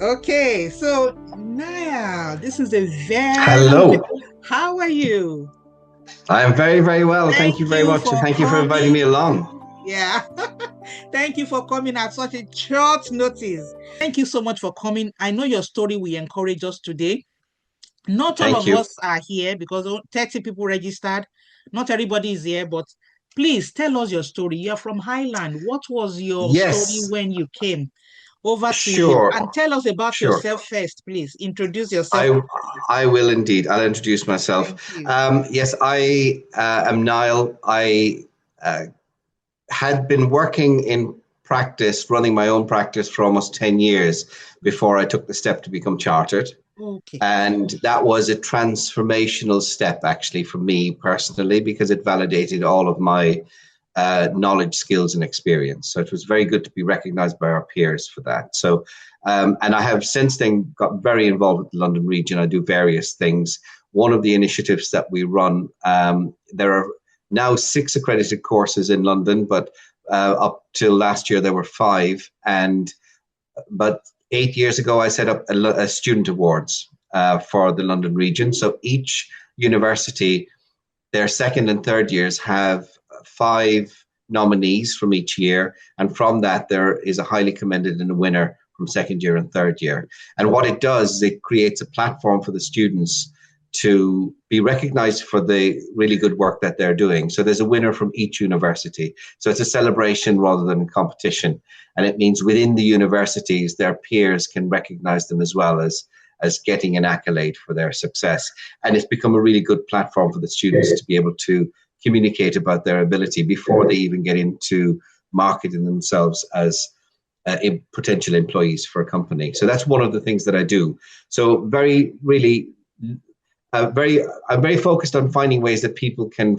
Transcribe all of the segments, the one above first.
Okay, so Naya, this is a Hello. how are you? I am very, very well. Thank you Thank very you much. And for thank you for inviting me coming. along. Yeah, thank you for coming at such a short notice. Thank you so much for coming. I know your story will encourage us today. Not all Thank of you. us are here because 30 people registered. Not everybody is here, but please tell us your story. You're from Highland. What was your story Yes, when you came? Over to you. sure, And tell us about sure. yourself first, please. Introduce yourself. I I will indeed. I'll introduce myself. Thank you. Yes, I am Niall. I uh, had been working in practice, running my own practice for almost 10 years before I took the step to become chartered. Okay. And that was a transformational step, actually, for me personally, because it validated all of my knowledge, skills, and experience. So it was very good to be recognized by our peers for that. So, and I have since then got very involved with the London region. I do various things. One of the initiatives that we run, there are now 6 accredited courses in London, but up till last year there were 5. But 8 years ago, I set up a student awards for the London region. So each university, their second and third years have 5 nominees from each year. And from that, there is a highly commended and a winner from second year and third year. And what it does is it creates a platform for the students to be recognized for the really good work that they're doing. So there's a winner from each university. So it's a celebration rather than a competition. And it means within the universities, their peers can recognize them as well as getting an accolade for their success. And it's become a really good platform for the students to be able to communicate about their ability before they even get into marketing themselves as potential employees for a company. So that's one of the things that I do. So I'm very focused on finding ways that people can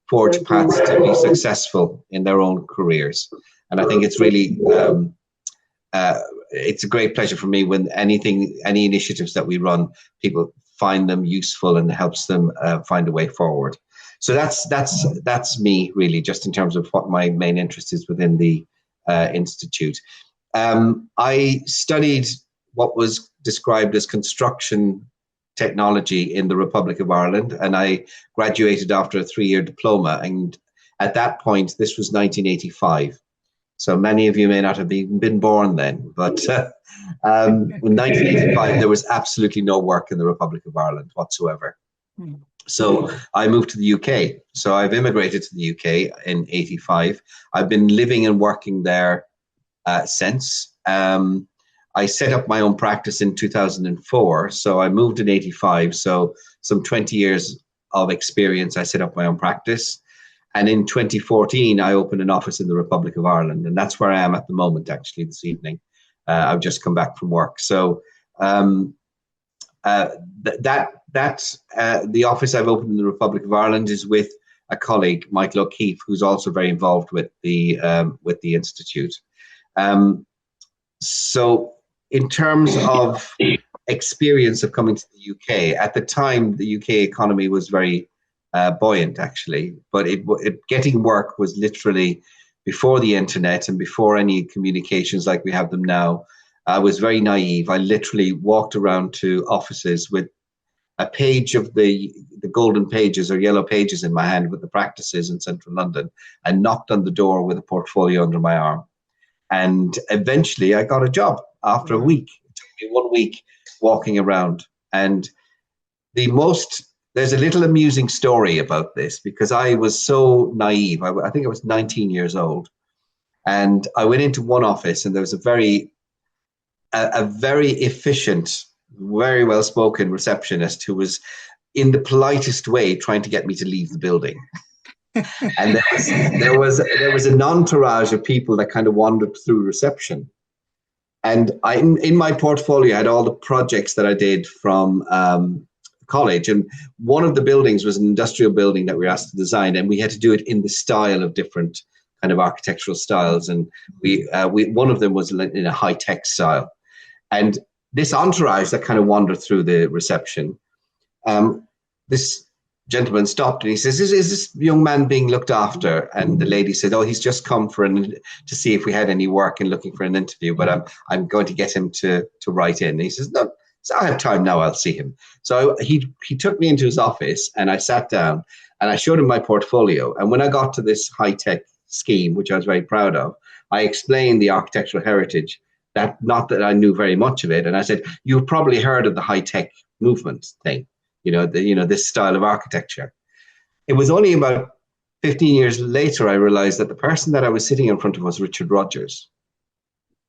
forge paths to be successful in their own careers. And I think it's really it's a great pleasure for me when any initiatives that we run, people find them useful and helps them find a way forward. So that's me really, just in terms of what my main interest is within the institute. I studied what was described as construction technology in the Republic of Ireland, and I graduated after a 3-year diploma. And at that point, this was 1985. So many of you may not have even been born then, but in 1985, there was absolutely no work in the Republic of Ireland whatsoever. So I moved to the UK. So I've immigrated to the UK in 85. I've been living and working there since. I set up my own practice in 2004. So I moved in 85. So some 20 years of experience, I set up my own practice. And in 2014, I opened an office in the Republic of Ireland. And that's where I am at the moment, actually, this evening. I've just come back from work. So the office I've opened in the Republic of Ireland is with a colleague, Michael O'Keefe, who's also very involved with the Institute. So in terms of experience of coming to the UK, at the time, the UK economy was very buoyant, actually, but getting work was literally before the internet and before any communications like we have them now. I was very naive. I literally walked around to offices with a page of the golden pages or yellow pages in my hand with the practices in central London, and knocked on the door with a portfolio under my arm. And eventually I got a job after a week. It took me 1 week walking around. And there's a little amusing story about this, because I was so naive. I think I was 19 years old. And I went into one office, and there was a very efficient, very well-spoken receptionist who was, in the politest way, trying to get me to leave the building. And there was an entourage of people that kind of wandered through reception. And in my portfolio, I had all the projects that I did from college. And one of the buildings was an industrial building that we were asked to design, and we had to do it in the style of different kind of architectural styles. And one of them was in a high-tech style. And this entourage that kind of wandered through the reception, this gentleman stopped and he says, is this young man being looked after? And the lady said, oh, he's just come to see if we had any work and looking for an interview, but I'm going to get him to write in. And he says, no, so I have time now, I'll see him. So he took me into his office and I sat down and I showed him my portfolio. And when I got to this high-tech scheme, which I was very proud of, I explained the architectural heritage, not that I knew very much of it. And I said, you've probably heard of the high-tech movement thing. This style of architecture. It was only about 15 years later I realized that the person that I was sitting in front of was Richard Rogers,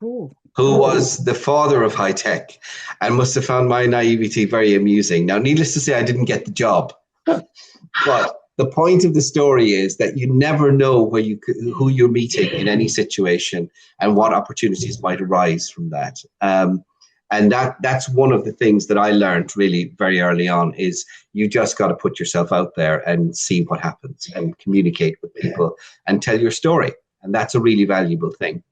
who was the father of high tech, and must have found my naivety very amusing. Now, needless to say, I didn't get the job, but the point of the story is that you never know who you're meeting in any situation and what opportunities might arise from that. And that's one of the things that I learned really very early on, is you just got to put yourself out there and see what happens and communicate with people and tell your story. And that's a really valuable thing.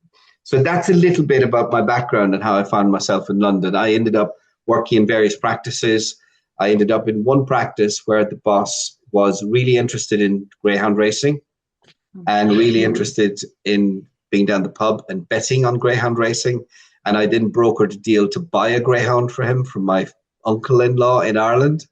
So that's a little bit about my background and how I found myself in London. I ended up working in various practices. I ended up in one practice where the boss was really interested in greyhound racing and really interested in being down the pub and betting on greyhound racing. And I then brokered a deal to buy a greyhound for him from my uncle-in-law in Ireland.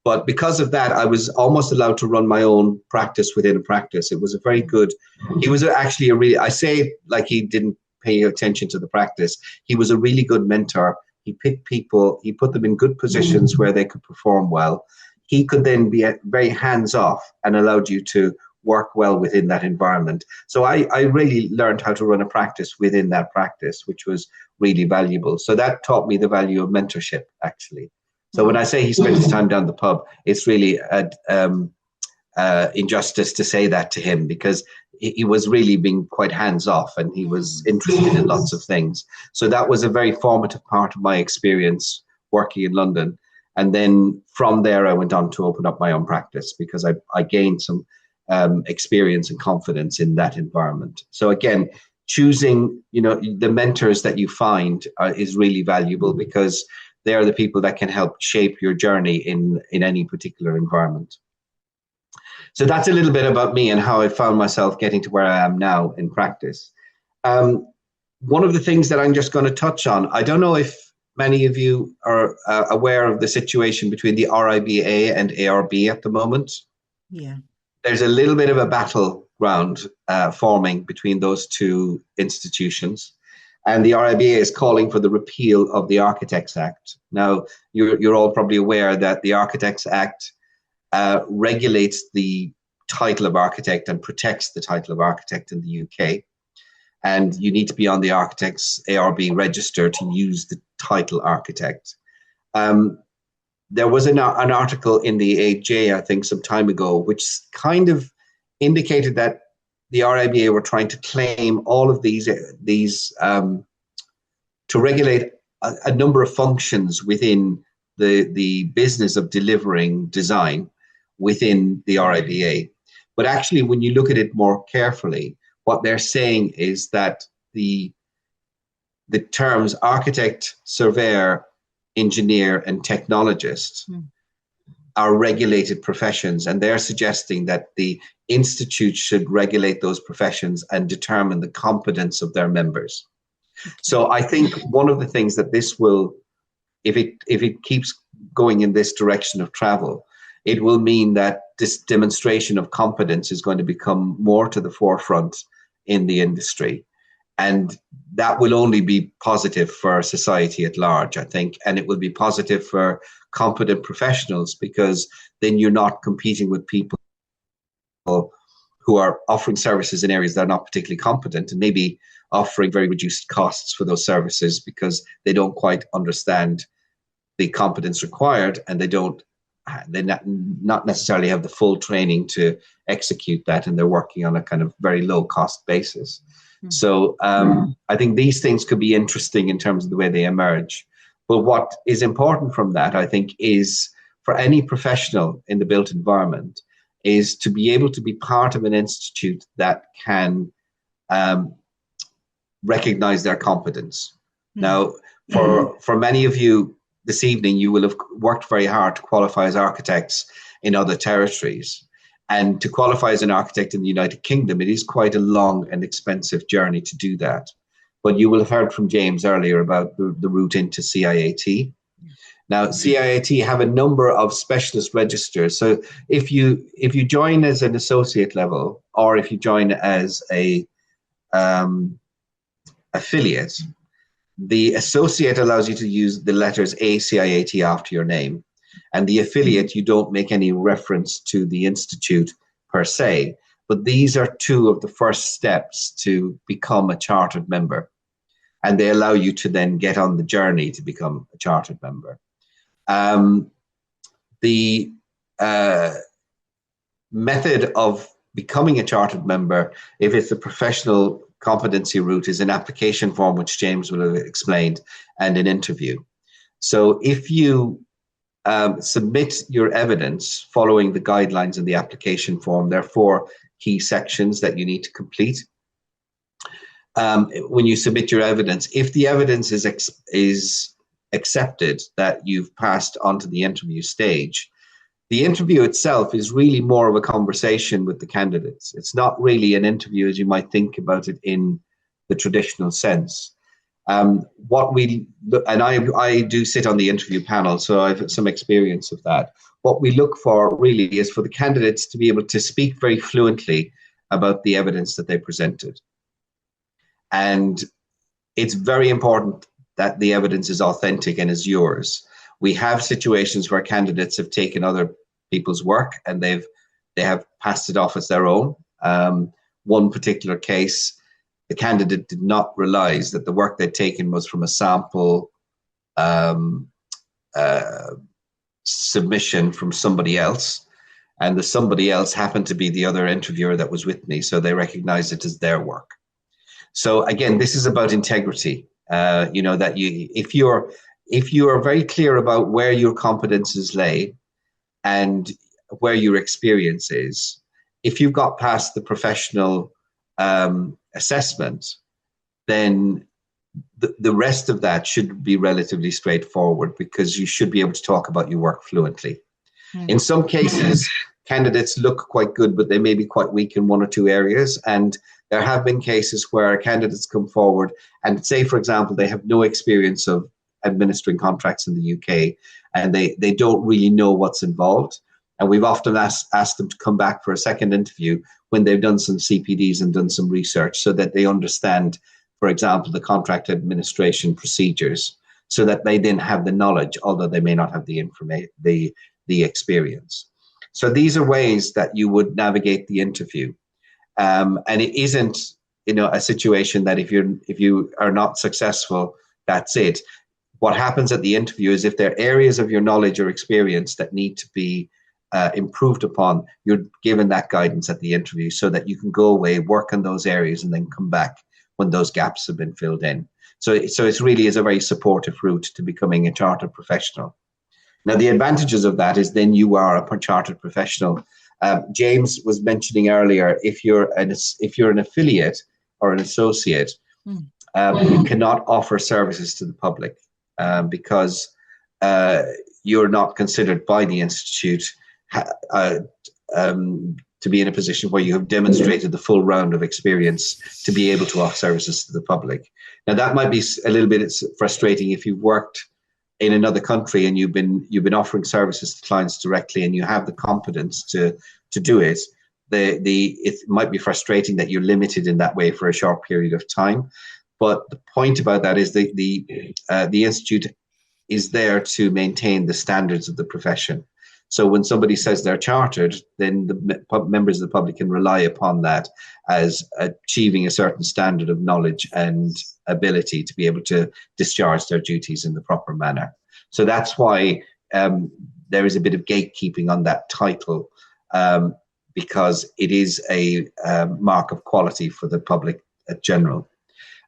But because of that, I was almost allowed to run my own practice within a practice. It was a very good, he was actually I say like he didn't pay attention to the practice. He was a really good mentor. He picked people, he put them in good positions where they could perform well. He could then be very hands-off and allowed you to work well within that environment. So I really learned how to run a practice within that practice, which was really valuable. So that taught me the value of mentorship, actually. So when I say he spent his time down the pub, it's really injustice to say that to him, because he was really being quite hands-off and he was interested in lots of things. So that was a very formative part of my experience working in London. And then from there, I went on to open up my own practice because I gained some experience and confidence in that environment. So again, choosing, the mentors that you find is really valuable, because they are the people that can help shape your journey in any particular environment. So that's a little bit about me and how I found myself getting to where I am now in practice. One of the things that I'm just going to touch on, I don't know if many of you are aware of the situation between the RIBA and ARB at the moment. Yeah. There's a little bit of a battleground forming between those two institutions. And the RIBA is calling for the repeal of the Architects Act. Now, you're all probably aware that the Architects Act regulates the title of architect and protects the title of architect in the UK. And you need to be on the Architects ARB register to use the title architect. There was an article in the AJ, I think, some time ago, which kind of indicated that the RIBA were trying to claim all of these to regulate a number of functions within the business of delivering design within the RIBA. But actually, when you look at it more carefully, what they're saying is that the terms architect, surveyor, engineer, and technologist are regulated professions, and they're suggesting that the institute should regulate those professions and determine the competence of their members. So I think one of the things that this will, if it keeps going in this direction of travel, it will mean that this demonstration of competence is going to become more to the forefront in the industry. And that will only be positive for society at large, I think. And it will be positive for competent professionals, because then you're not competing with people who are offering services in areas that are not particularly competent and maybe offering very reduced costs for those services because they don't quite understand the competence required, and they not necessarily have the full training to execute that, and they're working on a kind of very low cost basis. So I think these things could be interesting in terms of the way they emerge. But what is important from that, I think, is for any professional in the built environment is to be able to be part of an institute that can recognize their competence. Now, for many of you this evening, you will have worked very hard to qualify as architects, in other territories. And to qualify as an architect in the United Kingdom, it is quite a long and expensive journey to do that. But you will have heard from James earlier about the route into CIAT. Now, CIAT have a number of specialist registers. So if you join as an associate level, or if you join as a affiliate, the associate allows you to use the letters ACIAT after your name. And the affiliate, you don't make any reference to the institute per se, but these are two of the first steps to become a chartered member. And they allow you to then get on the journey to become a chartered member. The method of becoming a chartered member, if it's the professional competency route, is an application form, which James will have explained, and an interview. So if you submit your evidence following the guidelines in the application form, there are 4 key sections that you need to complete. When you submit your evidence, if the evidence is accepted that you've passed on to the interview stage, the interview itself is really more of a conversation with the candidates. It's not really an interview as you might think about it in the traditional sense. I do sit on the interview panel, so I've some experience of that. What we look for really is for the candidates to be able to speak very fluently about the evidence that they presented. And it's very important that the evidence is authentic and is yours. We have situations where candidates have taken other people's work and they have passed it off as their own. One particular case, the candidate did not realize that the work they'd taken was from a sample submission from somebody else, and the somebody else happened to be the other interviewer that was with me, so they recognized it as their work. So again, this is about integrity. You know, that if you are very clear about where your competences lay and where your experience is, if you've got past the professional assessment, then the rest of that should be relatively straightforward, because you should be able to talk about your work fluently. In some cases, candidates look quite good, but they may be quite weak in 1 or 2 areas. And there have been cases where candidates come forward and say, for example, they have no experience of administering contracts in the UK, and they don't really know what's involved. And we've often asked them to come back for a second interview when they've done some CPDs and done some research, so that they understand, for example, the contract administration procedures, so that they then have the knowledge, although they may not have the information, the experience. So these are ways that you would navigate the interview. And it isn't, you know, a situation that if you are not successful, that's it. What happens at the interview is if there are areas of your knowledge or experience that need to be improved upon, you're given that guidance at the interview, so that you can go away, work on those areas, and then come back when those gaps have been filled in. So it really is a very supportive route to becoming a chartered professional. Now, the advantages of that is then you are a chartered professional. James was mentioning earlier, if you're an affiliate or an associate, you cannot offer services to the public because you're not considered by the institute to be in a position where you have demonstrated the full round of experience to be able to offer services to the public. Now, that might be a little bit frustrating if you've worked in another country and you've been offering services to clients directly and you have the competence to do it. It might be frustrating that you're limited in that way for a short period of time. But the point about that is the institute is there to maintain the standards of the profession. So when somebody says they're chartered, then the members of the public can rely upon that as achieving a certain standard of knowledge and ability to be able to discharge their duties in the proper manner. So that's why there is a bit of gatekeeping on that title, because it is a mark of quality for the public in general.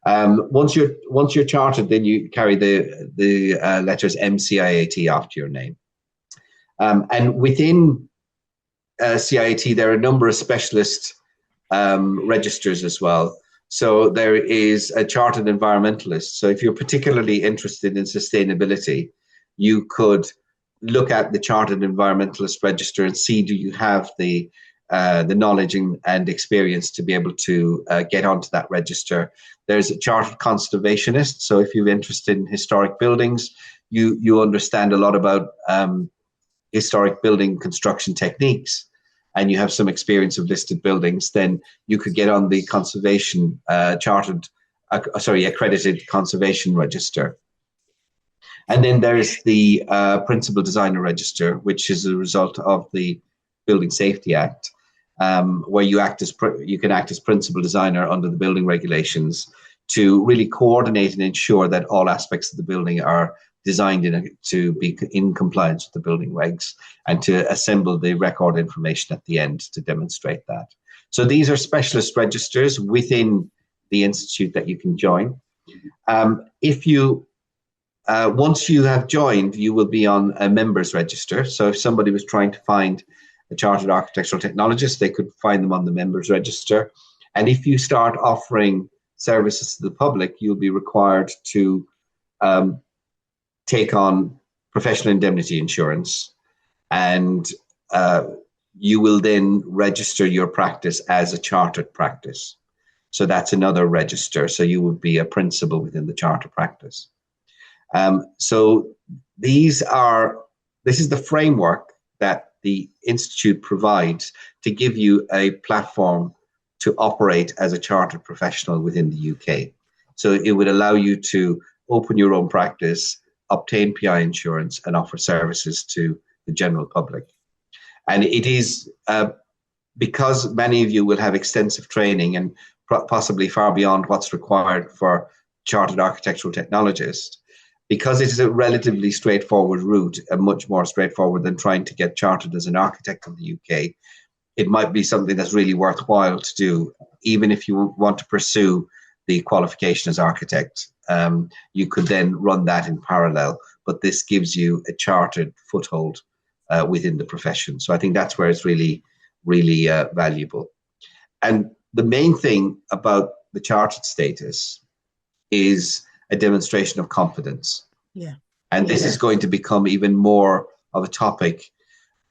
Once you're chartered, then you carry the letters MCIAT after your name. And within CIAT, there are a number of specialist registers as well. So there is a chartered environmentalist. So if you're particularly interested in sustainability, you could look at the Chartered Environmentalist Register and see, do you have the knowledge and experience to be able to get onto that register. There's a Chartered Conservationist. So if you're interested in historic buildings, you understand a lot about historic building construction techniques, and you have some experience of listed buildings, then you could get on the conservation accredited conservation register. And then there's the Principal Designer Register, which is a result of the Building Safety Act, where you can act as principal designer under the building regulations to really coordinate and ensure that all aspects of the building are designed to be in compliance with the building regs, and to assemble the record information at the end to demonstrate that. So these are specialist registers within the institute that you can join. If you once you have joined, you will be on a members register. So if somebody was trying to find a chartered architectural technologist, they could find them on the members register. And if you start offering services to the public, you'll be required to take on professional indemnity insurance, and you will then register your practice as a chartered practice. So that's another register. So you would be a principal within the charter practice. So this is the framework that the Institute provides to give you a platform to operate as a chartered professional within the UK. So it would allow you to open your own practice, obtain PI insurance, and offer services to the general public. And it is because many of you will have extensive training and possibly far beyond what's required for chartered architectural technologist, because it is a relatively straightforward route, and much more straightforward than trying to get chartered as an architect in the UK. It might be something that's really worthwhile to do, even if you want to pursue the qualification as architect. You could then run that in parallel, but this gives you a chartered foothold within the profession. So I think that's where it's really, really valuable. And the main thing about the chartered status is a demonstration of competence. Yeah. And this is going to become even more of a topic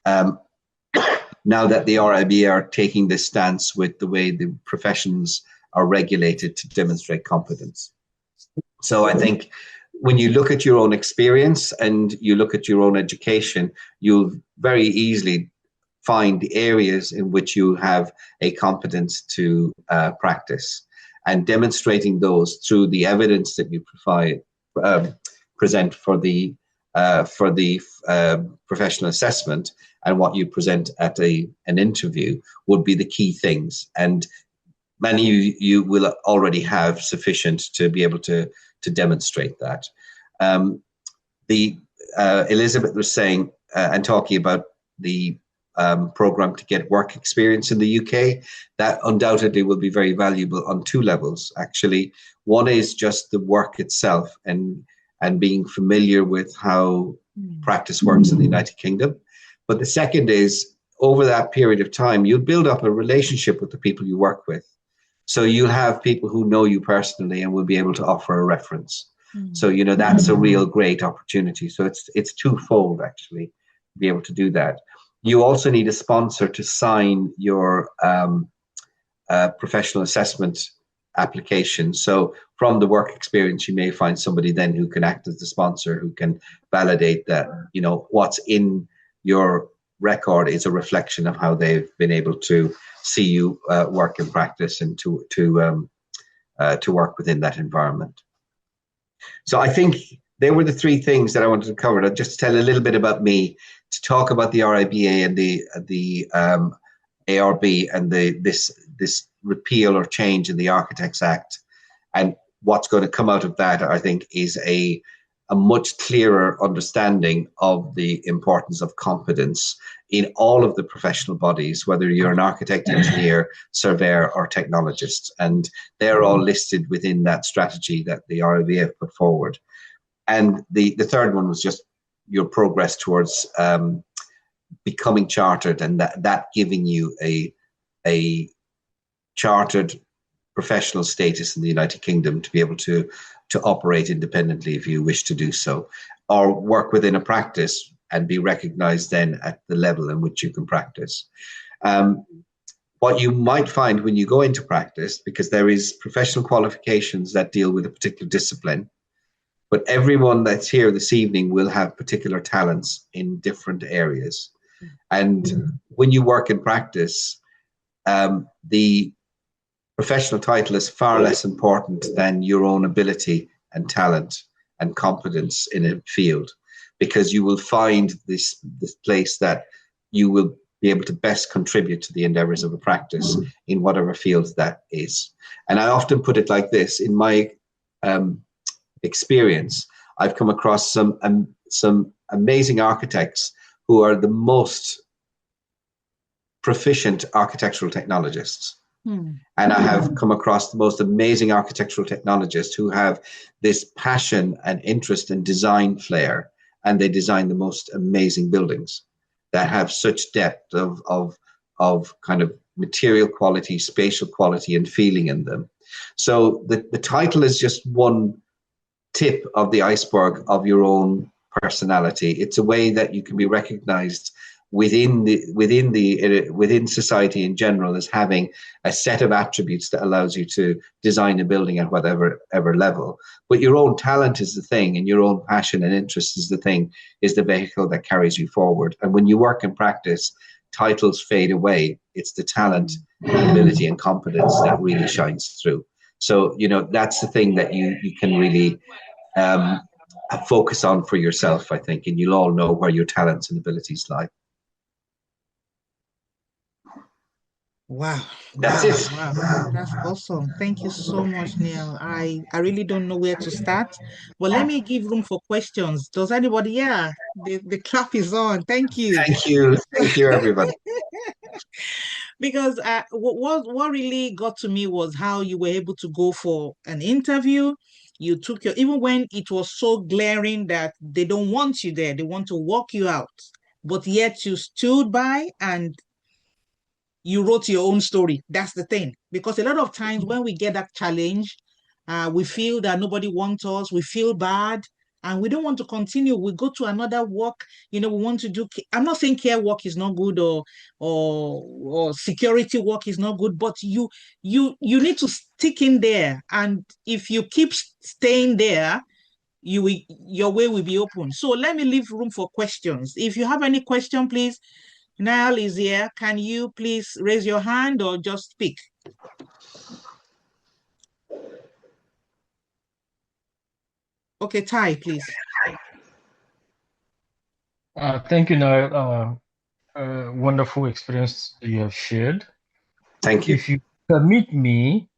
now that the RIBA are taking this stance with the way the professions are regulated to demonstrate competence. So I think when you look at your own experience and you look at your own education, you'll very easily find the areas in which you have a competence to practice, and demonstrating those through the evidence that you present for the professional assessment, and what you present at an interview would be the key things. And many of you will already have sufficient to be able to demonstrate that. Elizabeth was saying and talking about the program to get work experience in the UK. That undoubtedly will be very valuable on two levels, actually. One is just the work itself and being familiar with how practice works in the United Kingdom. But the second is, over that period of time, you'll build up a relationship with the people you work with. So you'll have people who know you personally and will be able to offer a reference. So, you know, that's a real great opportunity. So it's twofold, actually, to be able to do that. You also need a sponsor to sign your professional assessment application. So from the work experience, you may find somebody then who can act as the sponsor, who can validate that, you know, what's in your record is a reflection of how they've been able to see you work in practice and to work within that environment. So I think they were the three things that I wanted to cover. I'll just tell a little bit about me, to talk about the RIBA and the ARB and this repeal or change in the Architects Act. And what's going to come out of that, I think, is a much clearer understanding of the importance of competence in all of the professional bodies, whether you're an architect, engineer, surveyor, or technologist. And they're all listed within that strategy that the RIBA have put forward. And the third one was just your progress towards becoming chartered, and that giving you a chartered professional status in the United Kingdom to be able to operate independently if you wish to do so, or work within a practice and be recognized then at the level in which you can practice. What you might find when you go into practice, because there is professional qualifications that deal with a particular discipline, but everyone that's here this evening will have particular talents in different areas. And when you work in practice, the professional title is far less important than your own ability and talent and competence in a field, because you will find this place that you will be able to best contribute to the endeavors of a practice in whatever field that is. And I often put it like this: in my experience, I've come across some amazing architects who are the most proficient architectural technologists. And I have come across the most amazing architectural technologists who have this passion and interest in design flair, and they design the most amazing buildings that have such depth of kind of material quality, spatial quality, and feeling in them. So the title is just one tip of the iceberg of your own personality. It's a way that you can be recognized within society in general as having a set of attributes that allows you to design a building at whatever level. But your own talent is the thing, and your own passion and interest is the thing, is the vehicle that carries you forward. And when you work in practice, titles fade away. It's the talent, ability, and competence that really shines through. So, you know, that's the thing that you can really focus on for yourself, I think, and you'll all know where your talents and abilities lie. Wow. That's it. Wow. That's awesome. Thank you so much, Neil. I really don't know where to start, but let me give room for questions. Does anybody? Yeah, the clap is on. Thank you. Thank you. Thank you, everybody. Because what really got to me was how you were able to go for an interview. You took even when it was so glaring that they don't want you there, they want to walk you out, but yet you stood by and you wrote your own story. That's the thing. Because a lot of times when we get that challenge, we feel that nobody wants us, we feel bad, and we don't want to continue. We go to another work, you know, we want to do, I'm not saying care work is not good or security work is not good, but you need to stick in there. And if you keep staying there, your way will be open. So let me leave room for questions. If you have any question, please. Niall is here. Can you please raise your hand or just speak? Okay, Ty, please. Thank you, Niall. Wonderful experience you have shared. Thank you. If you permit me,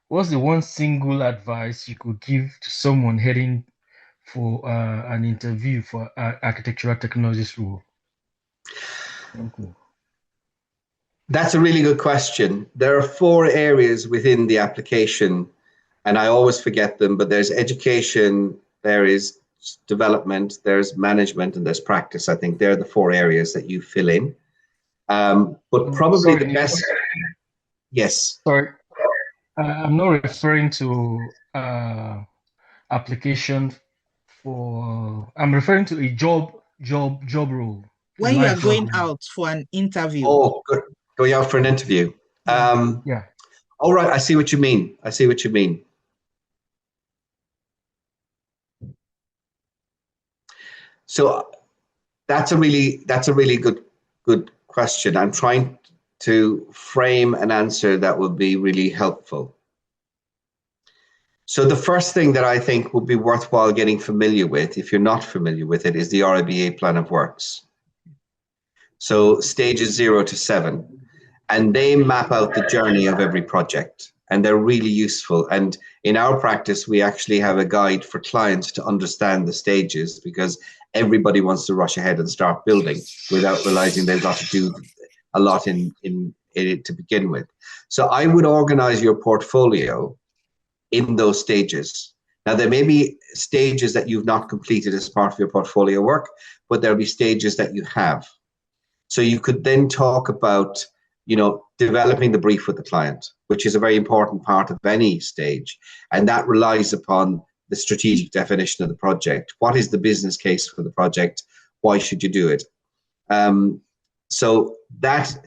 what's the one single advice you could give to someone heading for an interview for architectural technologist role? Thank you. That's a really good question. There are 4 areas within the application, and I always forget them, but there's education, there is development, there's management, and there's practice. I think they're the 4 areas that you fill in. But probably the best... Yes. Sorry, I'm not referring to application for, I'm referring to a job role. When you are going out for an interview. Oh, good. Going out for an interview. Yeah. All right, I see what you mean. I see what you mean. So that's a really good question. I'm trying to frame an answer that will be really helpful. So the first thing that I think would be worthwhile getting familiar with, if you're not familiar with it, is the RIBA plan of works. So stages 0 to 7. And they map out the journey of every project, and they're really useful. And in our practice, we actually have a guide for clients to understand the stages, because everybody wants to rush ahead and start building without realizing they've got to do a lot in it to begin with. So I would organize your portfolio in those stages. Now, there may be stages that you've not completed as part of your portfolio work, but there'll be stages that you have. So you could then talk about, you know, developing the brief with the client, which is a very important part of any stage. And that relies upon the strategic definition of the project. What is the business case for the project? why should you do it? So that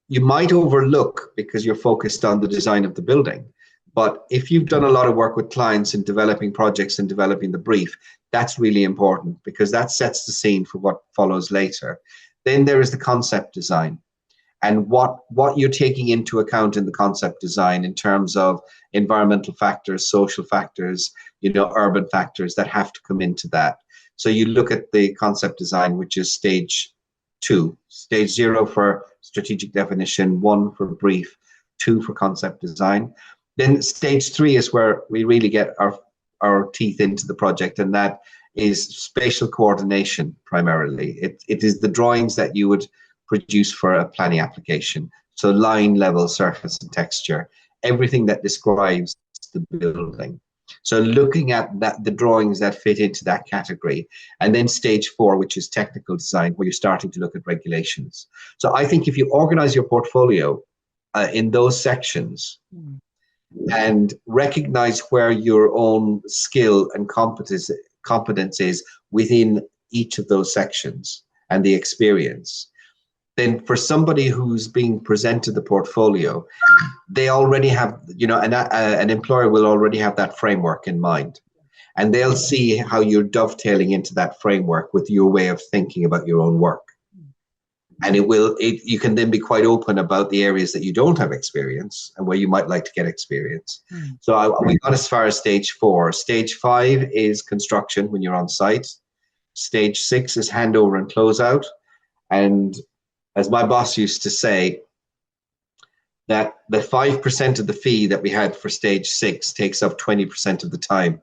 you might overlook because you're focused on the design of the building. But if you've done a lot of work with clients in developing projects and developing the brief, that's really important because that sets the scene for what follows later. Then there is the concept design and what you're taking into account in the concept design in terms of environmental factors, social factors, urban factors that have to come into that. So you look at the concept design, which is stage 2, stage 0 for strategic definition, 1 for brief, 2 for concept design. Then stage 3 is where we really get our teeth into the project, and that is spatial coordination primarily. It is the drawings that you would produce for a planning application. So line, level, surface, and texture, everything that describes the building. So looking at the drawings that fit into that category. And then stage 4, which is technical design, where you're starting to look at regulations. So I think if you organize your portfolio in those sections, and recognize where your own skill and competence is within each of those sections and the experience, then for somebody who's being presented the portfolio, they already have, an employer will already have that framework in mind. And they'll see how you're dovetailing into that framework with your way of thinking about your own work. And you can then be quite open about the areas that you don't have experience and where you might like to get experience. So we got as far as stage 4. Stage 5 is construction when you're on site. Stage 6 is handover and closeout. And as my boss used to say, that the 5% of the fee that we had for stage 6 takes up 20% of the time.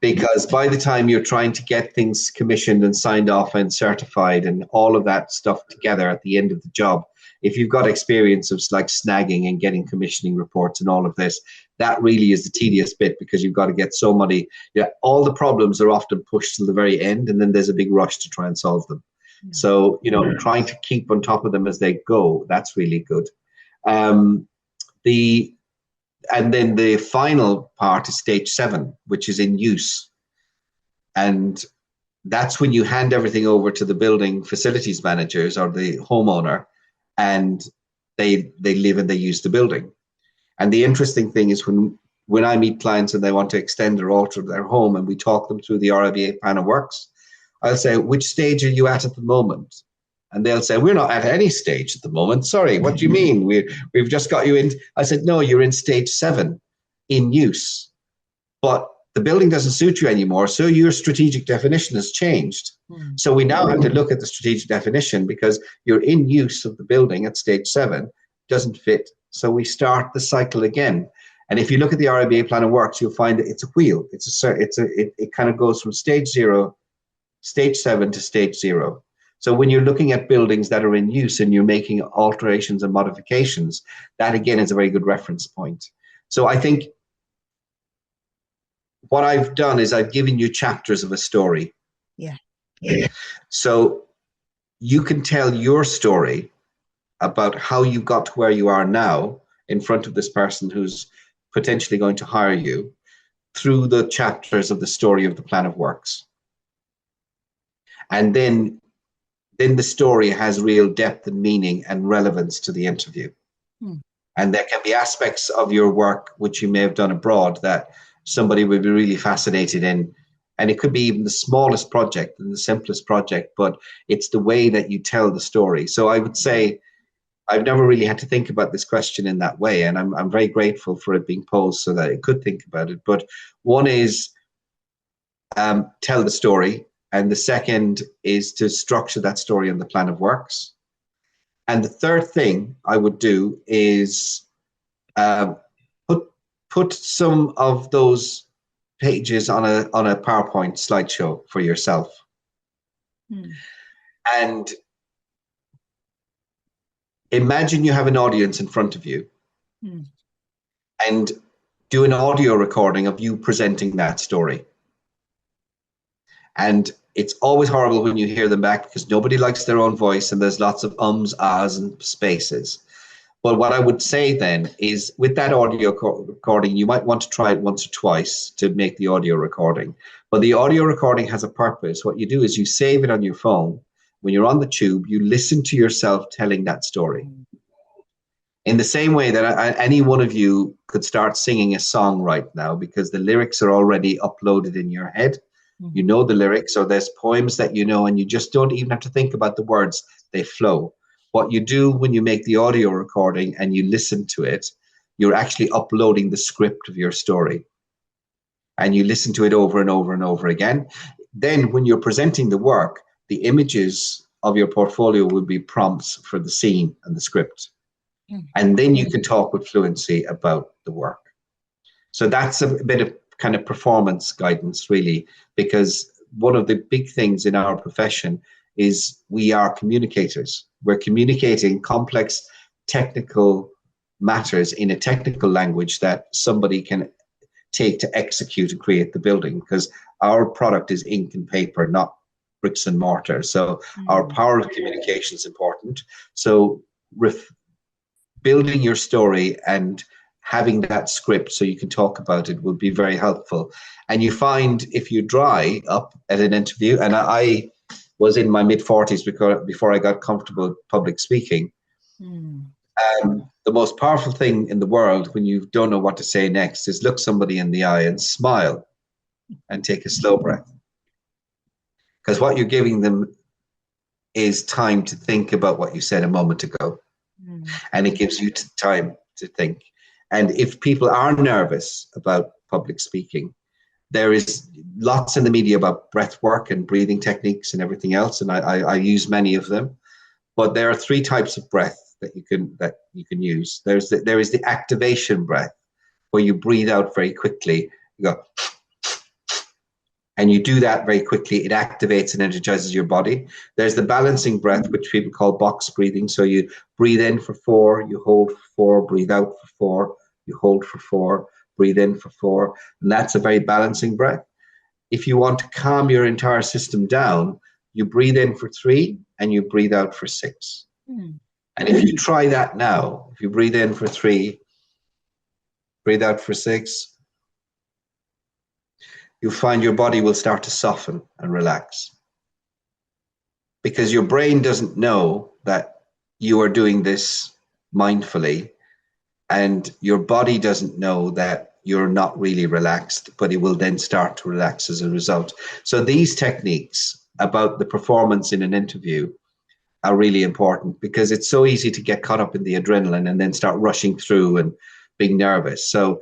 Because by the time you're trying to get things commissioned and signed off and certified and all of that stuff together at the end of the job, if you've got experience of like snagging and getting commissioning reports and all of this, that really is the tedious bit because you've got to get so many, all the problems are often pushed to the very end and then there's a big rush to try and solve them. So, trying to keep on top of them as they go, that's really good. And then the final part is stage 7, which is in use. And that's when you hand everything over to the building facilities managers or the homeowner, and they live and they use the building. And the interesting thing is when I meet clients and they want to extend or alter their home and we talk them through the RIBA plan of works, I'll say, which stage are you at the moment? And they'll say, we're not at any stage at the moment. Sorry, what do you mean? We've just got you in. I said, no, you're in stage 7 in use, but the building doesn't suit you anymore. So your strategic definition has changed. So we now have to look at the strategic definition because you're in use of the building at stage 7, doesn't fit. So we start the cycle again. And if you look at the RIBA plan of works, you'll find that it's a wheel. It kind of goes from stage 0, stage 7 to stage 0. So when you're looking at buildings that are in use and you're making alterations and modifications, that again is a very good reference point. So I think what I've done is I've given you chapters of a story. Yeah. So you can tell your story about how you got to where you are now in front of this person who's potentially going to hire you through the chapters of the story of the plan of works. And then the story has real depth and meaning and relevance to the interview. And there can be aspects of your work which you may have done abroad that somebody would be really fascinated in. And it could be even the smallest project and the simplest project, but it's the way that you tell the story. So I would say I've never really had to think about this question in that way. And I'm very grateful for it being posed so that I could think about it. But one is tell the story. And the second is to structure that story in the plan of works. And the third thing I would do is put some of those pages on a PowerPoint slideshow for yourself. And imagine you have an audience in front of you and do an audio recording of you presenting that story. And it's always horrible when you hear them back because nobody likes their own voice and there's lots of ums, ahs, and spaces. But what I would say then is with that audio recording, you might want to try it once or twice to make the audio recording. But the audio recording has a purpose. What you do is you save it on your phone. When you're on the tube, you listen to yourself telling that story. In the same way that any one of you could start singing a song right now because the lyrics are already uploaded in your head. You know the lyrics, or there's poems that you know, and you just don't even have to think about the words. They flow. What you do when you make the audio recording and you listen to it, you're actually uploading the script of your story. And you listen to it over and over and over again. Then when you're presenting the work, the images of your portfolio will be prompts for the scene and the script. And then you can talk with fluency about the work. So that's a bit of kind of performance guidance, really, because one of the big things in our profession is we are communicators. We're communicating complex technical matters in a technical language that somebody can take to execute and create the building, because our product is ink and paper, not bricks and mortar. So our power of communication is important. So building your story and having that script so you can talk about it will be very helpful. And you find if you dry up at an interview, and I was in my mid-40s before I got comfortable with public speaking, the most powerful thing in the world when you don't know what to say next is look somebody in the eye and smile and take a slow breath. Because what you're giving them is time to think about what you said a moment ago. And it gives you time to think. And if people are nervous about public speaking, there is lots in the media about breath work and breathing techniques and everything else, and I use many of them. But there are 3 types of breath that you can use. There is the activation breath, where you breathe out very quickly. You go, and you do that very quickly. It activates and energizes your body. There's the balancing breath, which people call box breathing. So you breathe in for 4, you hold for 4, breathe out for 4, you hold for 4, breathe in for 4. And that's a very balancing breath. If you want to calm your entire system down, you breathe in for 3 and you breathe out for 6. And if you try that now, if you breathe in for 3, breathe out for 6, you'll find your body will start to soften and relax. Because your brain doesn't know that you are doing this mindfully, and your body doesn't know that you're not really relaxed, but it will then start to relax as a result. So these techniques about the performance in an interview are really important, because it's so easy to get caught up in the adrenaline and then start rushing through and being nervous. So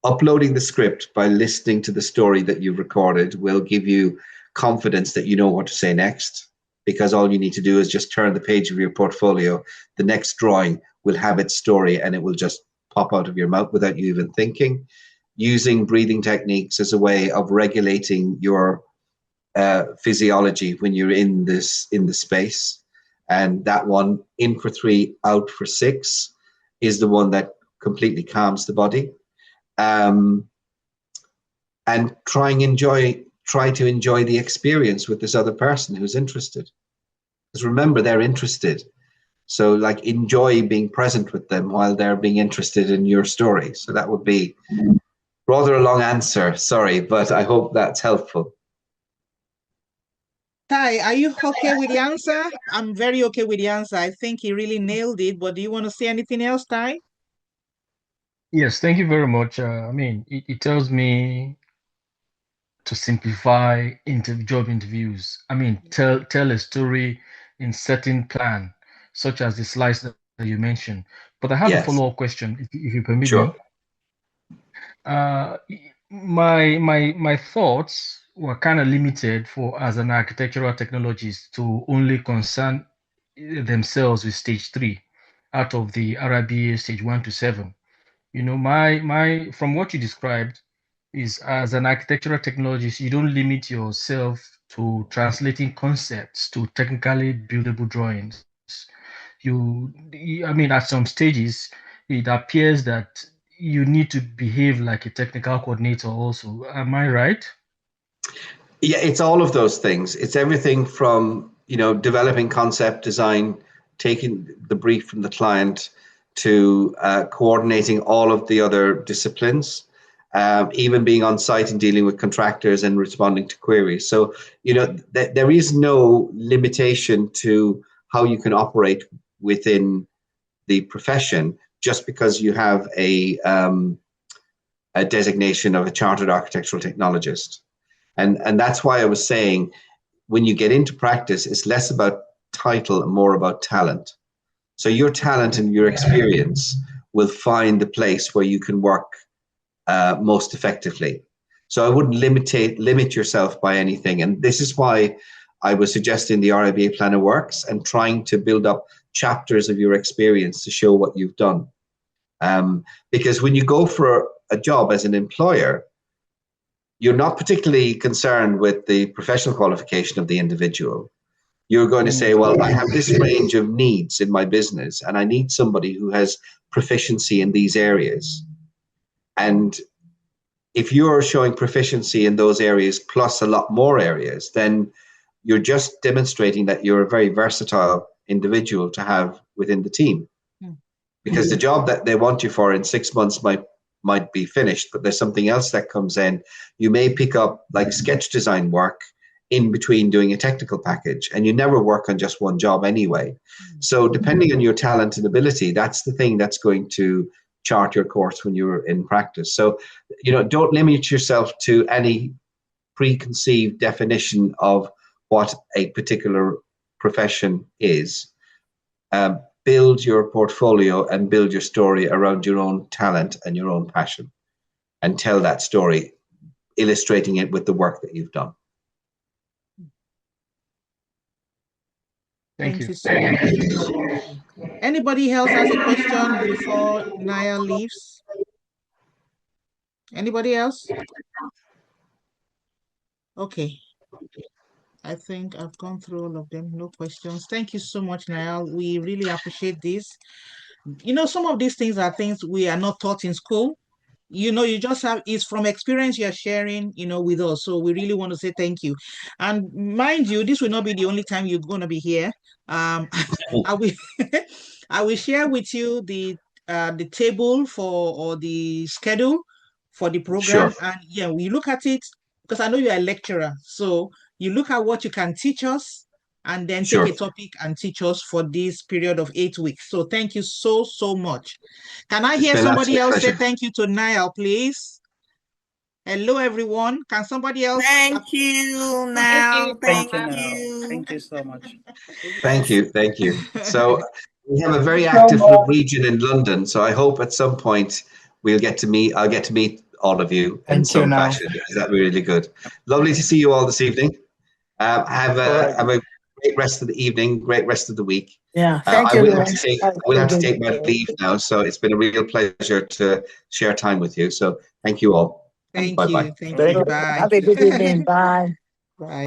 uploading the script by listening to the story that you've recorded will give you confidence that you know what to say next, because all you need to do is just turn the page of your portfolio. The next drawing will have its story and it will just pop out of your mouth without you even thinking. Using breathing techniques as a way of regulating your physiology when you're in the space. And that one, in for 3, out for 6, is the one that completely calms the body. And try to enjoy the experience with this other person who's interested. Because remember, they're interested. So like enjoy being present with them while they're being interested in your story. So that would be rather a long answer, sorry, but I hope that's helpful. Ty, are you okay with the answer? I'm very okay with the answer. I think he really nailed it, but do you want to say anything else, Ty? Yes, thank you very much. I mean, it tells me to simplify job interviews. I mean, tell a story in certain plan, such as the slides that you mentioned. But I have a follow-up question, if you permit me. My thoughts were kind of limited as an architectural technologist to only concern themselves with stage 3 out of the RIBA stage 1 to 7. You know, my from what you described is, as an architectural technologist, you don't limit yourself to translating concepts to technically buildable drawings. I mean, at some stages, it appears that you need to behave like a technical coordinator also. Am I right? Yeah, it's all of those things. It's everything from, developing concept design, taking the brief from the client to coordinating all of the other disciplines, even being on site and dealing with contractors and responding to queries. So, you know, there is no limitation to how you can operate within the profession just because you have a designation of a chartered architectural technologist. And that's why I was saying, when you get into practice, it's less about title and more about talent. So your talent and your experience will find the place where you can work most effectively. So I wouldn't limit yourself by anything. And this is why I was suggesting the RIBA Planner Works and trying to build up chapters of your experience to show what you've done. Because when you go for a job as an employer, you're not particularly concerned with the professional qualification of the individual. You're going to say, well, I have this range of needs in my business, and I need somebody who has proficiency in these areas. And if you're showing proficiency in those areas plus a lot more areas, then you're just demonstrating that you're a very versatile individual to have within the team. Because the job that they want you for in 6 months might be finished, but there's something else that comes in. You may pick up like sketch design work in between doing a technical package, and you never work on just one job anyway. So depending on your talent and ability, that's the thing that's going to chart your course when you're in practice. So, you know, don't limit yourself to any preconceived definition of what a particular profession is. Build your portfolio and build your story around your own talent and your own passion, and tell that story, illustrating it with the work that you've done. Thank you. So much. Anybody else has a question before Naya leaves? Anybody else? Okay. I think I've gone through all of them. No questions. Thank you so much, Naya. We really appreciate this. You know, some of these things are things we are not taught in school. You know, you just have, it's from experience you're sharing, you know, with us. So we really want to say thank you. And mind you, this will not be the only time you're going to be here. I will I will share with you the table or the schedule for the program. Sure. And yeah, we look at it because I know you're a lecturer. So you look at what you can teach us and then Sure. take a topic and teach us for this period of 8 weeks. So thank you so much. Can I hear somebody else say thank you to Niall, please? Hello, everyone. Can somebody else? Thank you, Niall. Thank you. Thank you so much. Thank you. Thank you. So we have a very active region in London. So I hope at some point I'll get to meet all of you in some fashion. Is that really good? Lovely to see you all this evening. Have a great rest of the evening, great rest of the week. Yeah, thank you. I will have to take my leave now. So it's been a real pleasure to share time with you. So thank you all. Thank bye-bye. you. Thank you. Bye. Have a good evening. Bye. Bye.